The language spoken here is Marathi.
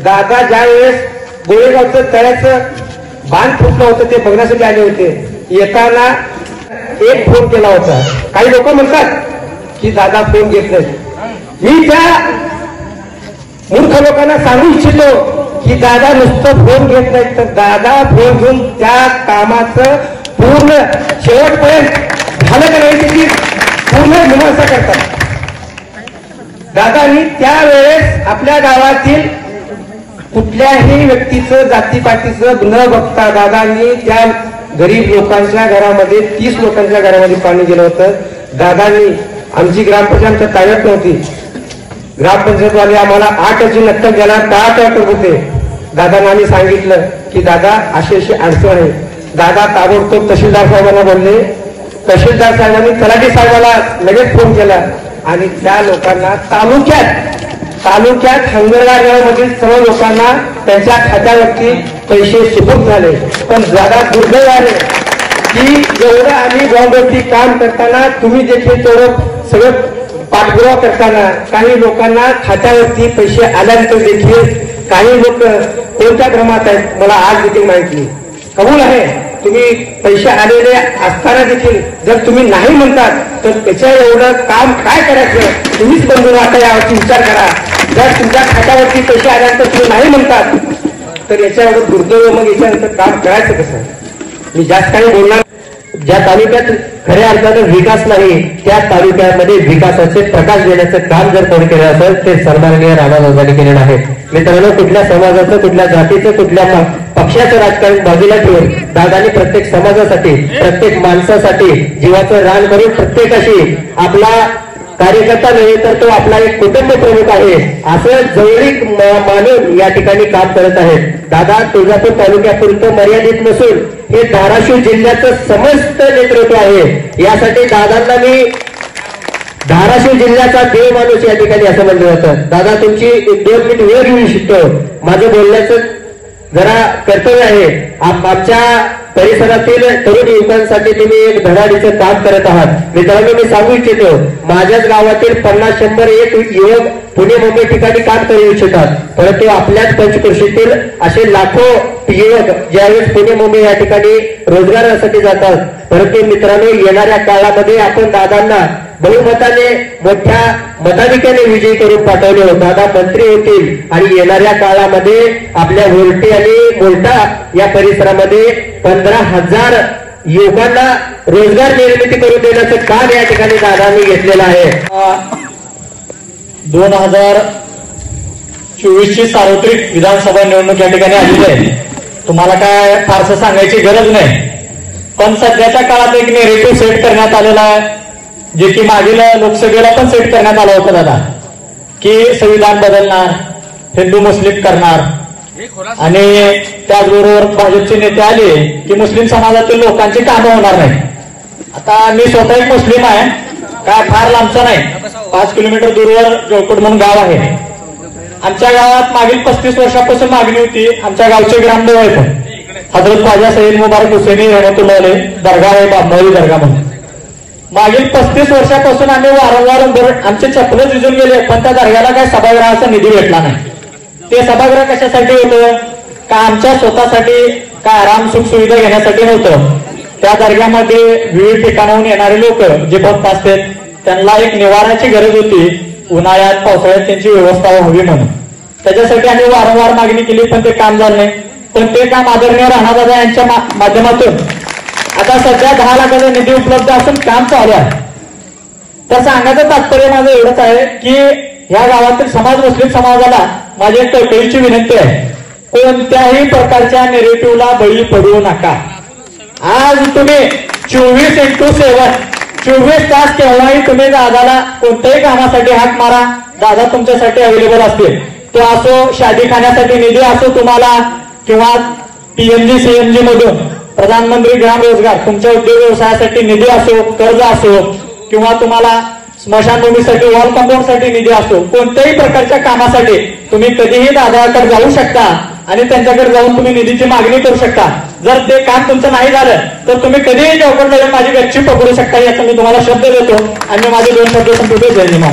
दादा ज्यावेळेस गोळेगावचं तळ्याचं बांध फुटलं होतं ते बघण्यासाठी आले होते. येताना एक फोन केला होता. काही लोक म्हणतात की दादा फोन घेत नाही. मी त्या मूर्ख लोकांना सांगू इच्छितो की दादा नुसतं फोन घेत नाही, तर दादा फोन घेऊन त्या कामाचं पूर्ण शेवटपर्यंत झालं का नाही त्याची पूर्ण मीमांसा करतात. दादांनी त्यावेळेस आपल्या गावातील कुठल्याही व्यक्तीचं जातीपातीचं न बघता दादांनी त्या गरीब लोकांच्या घरामध्ये 30 लोकांच्या घरामध्ये पाणी दिलं होतं. दादांनी आमची ग्रामपंचायत आमच्या ताब्यात नव्हती. ग्रामपंचायतवाले आम्हाला 8 नक्कल द्यायला टाळाटाळ करत होते. दादांना आम्ही सांगितलं की दादा अशी अशी अडचण आहे. दादा ताबडतोब तहसीलदार साहेबांना बोलले. तहसीलदार साहेबांनी तलाठी साहेबाला लगेच फोन केला आणि त्या लोकांना तालुक्यात हंगरगाव गावामधील सर्व लोकांना त्यांच्या खात्यावरती पैसे सुपूर्द झाले. पण दादा दुर्दैव आहे की एवढं आम्ही गावभरती काम करताना तुम्ही देखील तेवढं सगळं पाठपुरावा करताना काही लोकांना खात्यावरती पैसे आल्यानंतर देखील काही लोक कोणत्या क्रमात आहेत मला आज देखील माहिती कबूल आहे. तुम्ही पैसे आलेले असताना देखील जर तुम्ही नाही म्हणतात तर त्याच्या एवढं काम काय करायचं तुम्हीच बंधू आता यावरती विचार करा. जर तुमच्या खात्यावरती पैसे आल्यानंतर तुम्ही नाही म्हणतात तर याच्या एवढं दुर्दैव, मग याच्यानंतर काम करायचं कसं. मी जास्त काही बोलणार. ज्या तालुक्यात खऱ्या अर्थानं विकास नाही त्या तालुक्यामध्ये विकासाचे प्रकाश देण्याचं काम जर कोणी केलं असेल ते सन्माननीय रामादादांनी केलेलं आहे. मित्रांनो, कुठल्या समाजाचं, कुठल्या जातीचं, कुठल्या पक्षाचं राजकारण बाजूला ठेवून दादांनी प्रत्येक समाजासाठी, प्रत्येक माणसासाठी जीवाचं रान करून प्रत्येकाशी आपला कार्यकर्ता नाही तर तो आपला एक कुटुंब प्रमुख आहे असं जवळीक मानून या ठिकाणी काम करत आहेत. दादा तुळजापूर तालुक्यापुरतं मर्यादित नसून हे धाराशिव जिल्ह्याचं समस्त नेतृत्व आहे. यासाठी दादांना मी धाराशिव जिल्ह्याचा देव माणूस या ठिकाणी असं म्हणलं जातं. दादा तुमची 2 मिनिट वेळ घेऊ इच्छितो. माझं बोलण्याचं जरा कर्तव्य आहे. आमच्या परिसरातील तरुण युवकांसाठी तुम्ही एक धडाडीचं काम करत आहात. मित्रांनो, मी सांगू इच्छितो माझ्याच गावातील 50-100 युवक पुणे मुंबई ठिकाणी काम करू इच्छितात. परंतु आपल्याच पंचकृषीतील असे लाखो युवक ज्यावेळेस पुणे मुंबई या ठिकाणी रोजगारासाठी जातात. परंतु मित्रांनो, येणाऱ्या काळामध्ये आपण दादांना बहुमताने मोठ्या मताधिक्याने विजयी करून पाठवले होते. दादा मंत्री होतील आणि येणाऱ्या काळामध्ये आपल्या वोल्टी आणि मोल्टा या परिसरामध्ये 15,000 युवकांना रोजगार निर्मिती करून देण्याचं काम या ठिकाणी दादांनी घेतलेलं आहे. 2024ची सार्वत्रिक विधानसभा निवडणूक या ठिकाणी आलेली आहे. तुम्हाला काय फारसं सांगायची गरज नाही. पण सध्याच्या काळात एक नेरेटिव्ह सेट करण्यात आलेला आहे जे की मागील लोकसभेला पण सेट करण्यात आलं होतं दादा, की संविधान बदलणार, हिंदू मुस्लिम करणार आणि त्याचबरोबर भाजपचे नेते आले की मुस्लिम समाजातील लोकांची कामं होणार नाही. आता मी स्वतः एक मुस्लिम आहे, काय फार लांबचा नाही, 5 किलोमीटर दूरवर जळकोट म्हणून गाव आहे. आमच्या गावात मागील 35 वर्षापासून मागणी होती. आमच्या गावचे ग्रामदेव आहे पण हजरत ख्वाजा सैयद मुबारक हुसेनी रहमतुल्लाह अलैह दर्गा आहे, बामणी दर्गा म्हणून. मागील 35 वर्षापासून आम्ही वारंवार आमचे चपलं झिजून गेले, पण त्या दर्ग्याला काय सभागृहाचा निधी भेटला नाही. ते सभागृह कशासाठी होतं का आमच्या स्वतःसाठी काय आराम सुख सुविधा घेण्यासाठी नव्हतं. त्या दर्ग्यामध्ये विविध ठिकाणाहून येणारे लोक जे भक्त असतात त्यांना एक निवाराची गरज होती. उन्हाळ्यात पावसाळ्यात त्यांची व्यवस्था व्हावी म्हणून त्याच्यासाठी आम्ही वारंवार मागणी केली, पण ते काम झालं नाही. पण ते काम आदरणीय राणादादा यांच्या माध्यमातून आता सध्या 10 लाखाचा निधी उपलब्ध असून काम चालू आहे. तर सांगायचं तात्पर्य माझं एवढंच आहे की या गावातील मुस्लिम समाजाला माझी एक कळकळीची विनंती आहे, कोणत्याही प्रकारच्या नेरेटिव्हला बळी पडू नका. आज तुम्ही 24 तास केव्हाही तुम्ही दादाला कोणत्याही कामासाठी हाक मारा, दादा तुमच्यासाठी अवेलेबल असतील. तो असो शादीखान्यासाठी निधी असो तुम्हाला, किंवा पीएमजी सीएमजी मधून प्रधानमंत्री ग्राम रोजगार तुमच्या उद्योग व्यवसायासाठी निधी असो, कर्ज असो, किंवा तुम्हाला स्मशानभूमीसाठी वॉल कंपाऊंडसाठी निधी असो, कोणत्याही प्रकारच्या कामासाठी तुम्ही कधीही दादाकडे जाऊ शकता आणि त्यांच्याकडे जाऊन तुम्ही निधीची मागणी करू शकता. जर ते काम तुमचं नाही झालं तर तुम्ही कधीही चौकट माझी गच्ची पकडू शकता, याचा मी तुम्हाला शब्द देतो आणि माझे 2 शब्द संपवतो. जय हिंद.